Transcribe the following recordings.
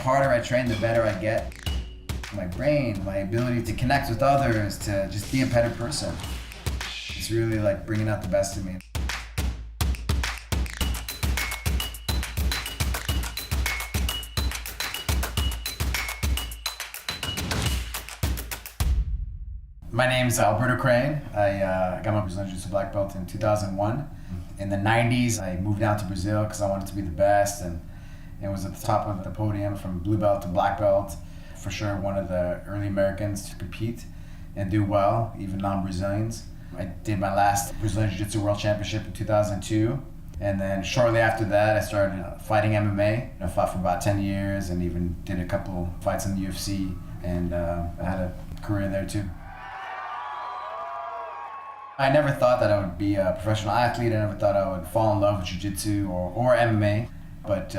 harder I train, the better I get. My brain, my ability to connect with others, to just be a better person. It's really like bringing out the best in me. My name is Alberto Crane. I got my Brazilian Jiu-Jitsu black belt in 2001. In the 90s, I moved down to Brazil because I wanted to be the best, and was at the top of the podium from blue belt to black belt. For sure, one of the early Americans to compete and do well, even non-Brazilians. I did my last Brazilian Jiu-Jitsu World Championship in 2002. And then shortly after that, I started fighting MMA. I fought for about 10 years and even did a couple fights in the UFC, and I had a career there too. I never thought that I would be a professional athlete. I never thought I would fall in love with Jiu-Jitsu or MMA. But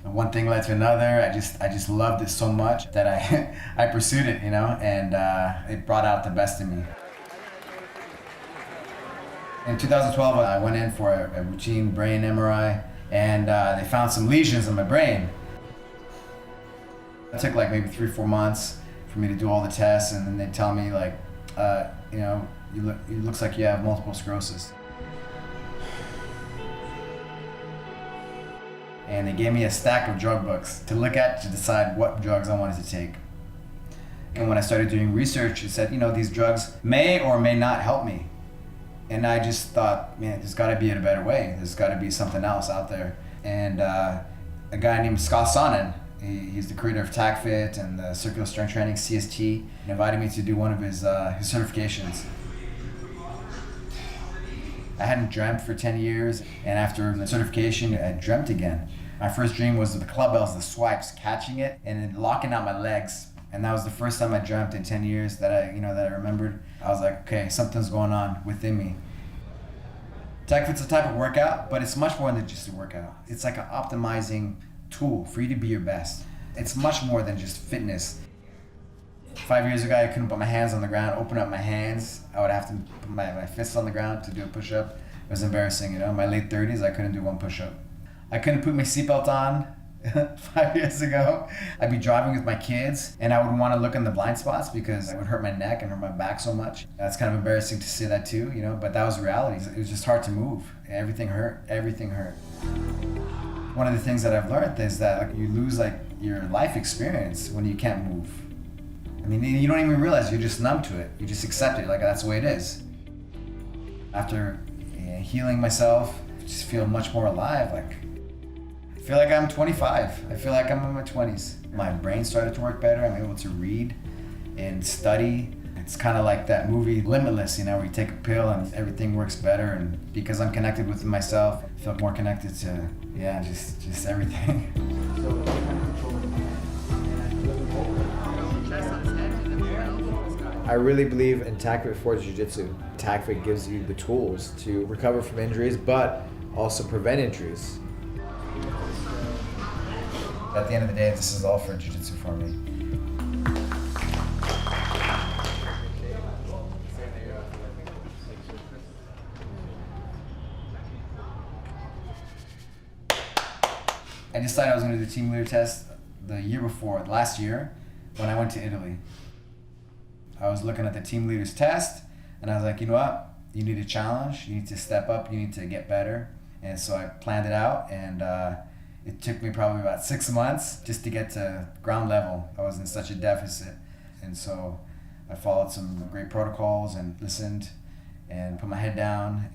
one thing led to another. I just loved it so much that I pursued it, you know, and it brought out the best in me. In 2012, I went in for a routine brain MRI, and they found some lesions in my brain. It took like maybe 3-4 months for me to do all the tests, and then they tell me like, you know, it looks like you have multiple sclerosis. And they gave me a stack of drug books to look at to decide what drugs I wanted to take. And when I started doing research, it said, you know, these drugs may or may not help me. And I just thought, man, there's gotta be a better way. There's gotta be something else out there. And a guy named Scott Sonnen, he's the creator of TacFit and the Circular Strength Training, CST, he invited me to do one of his certifications. I hadn't dreamt for 10 years, and after the certification, I dreamt again. My first dream was the club bells, the swipes, catching it, and then locking out my legs. And that was the first time I dreamt in 10 years that I remembered. I was like, okay, something's going on within me. TacFit's a type of workout, but it's much more than just a workout. It's like an optimizing tool for you to be your best. It's much more than just fitness. 5 years ago, I couldn't put my hands on the ground, open up my hands. I would have to put my fists on the ground to do a push-up. It was embarrassing, you know. In my late 30s, I couldn't do one push-up. I couldn't put my seatbelt on 5 years ago. I'd be driving with my kids, and I would want to look in the blind spots because it would hurt my neck and hurt my back so much. That's kind of embarrassing to say that too, you know, but that was reality. It was just hard to move. Everything hurt, everything hurt. One of the things that I've learned is that like, you lose like your life experience when you can't move. I mean, you don't even realize, you're just numb to it. You just accept it, like that's the way it is. After healing myself, I just feel much more alive. Like, I feel like I'm 25. I feel like I'm in my 20s. My brain started to work better. I'm able to read and study. It's kind of like that movie Limitless, you know, where you take a pill and everything works better. And because I'm connected with myself, I feel more connected to, yeah, just everything. I really believe in TacFit for Jiu-Jitsu. TacFit gives you the tools to recover from injuries, but also prevent injuries. At the end of the day, this is all for Jiu-Jitsu for me. I decided I was going to do the team leader test the year before, last year, when I went to Italy. I was looking at the team leader's test, and I was like, you know what? You need a challenge. You need to step up. You need to get better. And so I planned it out, and it took me probably about 6 months just to get to ground level. I was in such a deficit. And so I followed some great protocols and listened and put my head down.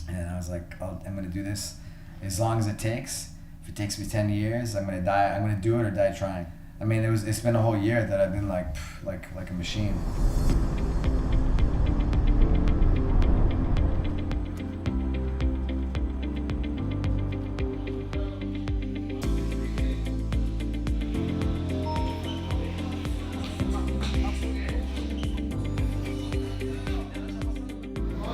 And I was like, I'm going to do this as long as it takes. If it takes me 10 years, I'm going to die. I'm going to do it or die trying. I mean, it's been a whole year that I've been like a machine.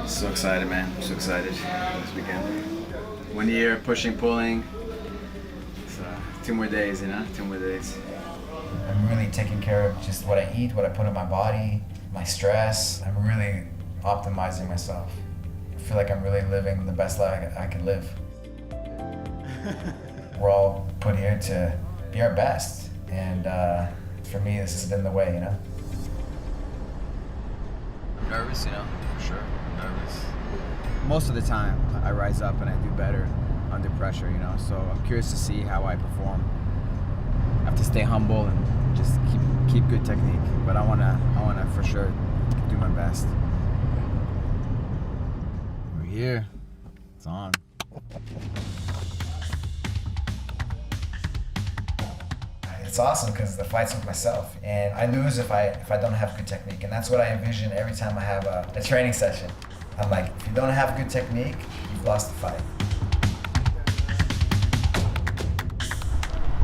So excited, man. I'm so excited this weekend. 1 year, pushing, pulling. So 2 more days, you know, 2 more days. I'm really taking care of just what I eat, what I put in my body, my stress. I'm really optimizing myself. I feel like I'm really living the best life I can live. We're all put here to be our best, And for me, this has been the way, you know? I'm nervous, you know, for sure. I'm nervous. Most of the time, I rise up and I do better under pressure, you know, so I'm curious to see how I perform. I have to stay humble and just keep good technique, but I wanna for sure do my best. We're here. It's on. It's awesome because the fight's with myself, and I lose if I don't have good technique, and that's what I envision every time I have a training session. I'm like, if you don't have good technique, you've lost the fight.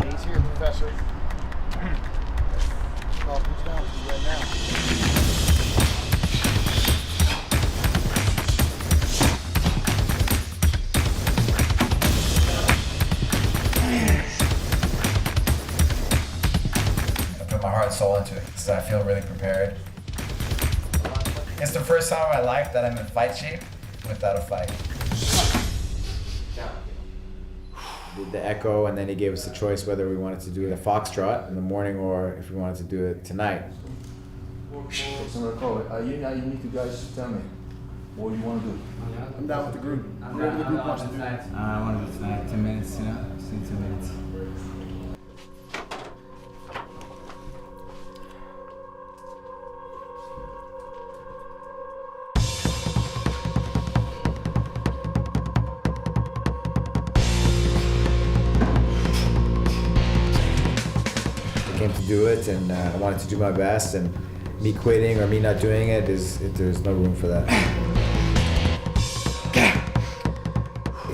He's here, Professor. Call who's down to you right now. My heart and soul into it, so I feel really prepared. It's the first time in my life that I'm in fight shape without a fight. Did the echo, and then he gave us the choice whether we wanted to do the foxtrot in the morning or if we wanted to do it tonight. It's another call. You need to guys tell me what you want to do. I'm down with the group. Whatever the group wants to do. I want to do tonight, 10 minutes, you know, just need 2 minutes. Came to do it, and I wanted to do my best, and me quitting or me not doing it there's no room for that.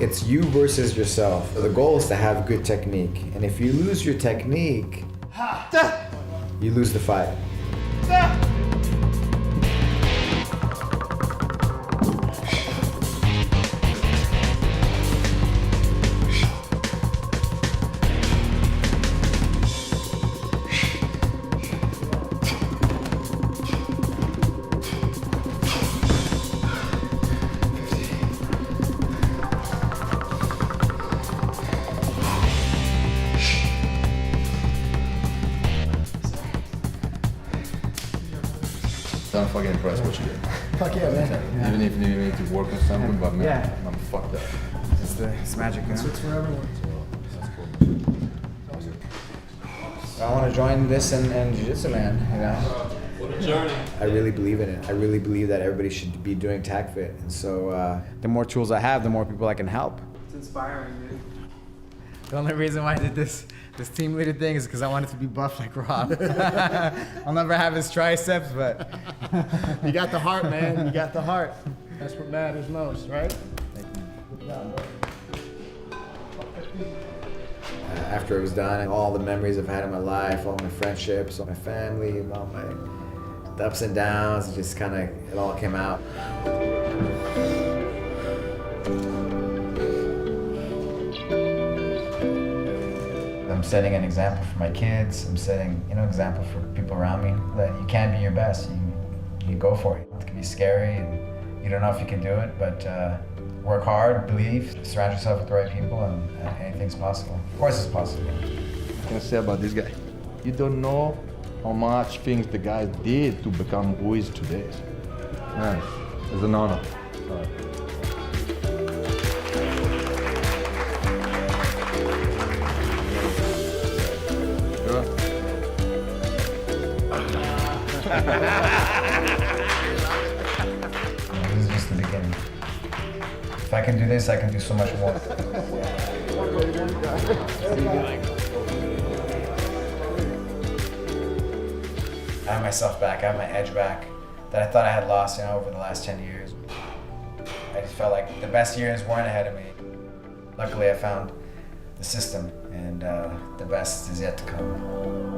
It's you versus yourself. The goal is to have good technique, and if you lose your technique, you lose the fight. I'm fucking impressed what you did. Fuck yeah, man. Even if you need to work on something, but man, Yeah. I'm fucked up. It's magic, you know? It's for everyone. I want to join this and Jiu-Jitsu, man, you know? What a journey. I really believe in it. I really believe that everybody should be doing TacFit, and so The more tools I have, the more people I can help. It's inspiring, dude. The only reason why I did this team leader thing is because I wanted to be buff like Rob. I'll never have his triceps, but You got the heart, man. You got the heart. That's what matters most, right? after it was done, and all the memories I've had in my life, all my friendships, all my family, all my ups and downs, it just kind of, it all came out. I'm setting an example for my kids. I'm setting, an example for people around me that you can be your best. You go for it. It can be scary, and you don't know if you can do it, but work hard, believe, surround yourself with the right people, and anything's possible. Of course, it's possible. What can I say about this guy? You don't know how much things the guy did to become who he is today. Man, it's an honor. This is just the beginning. If I can do this, I can do so much more. I have myself back, I have my edge back that I thought I had lost, over the last 10 years. I just felt like the best years weren't ahead of me. Luckily, I found the system, and the best is yet to come.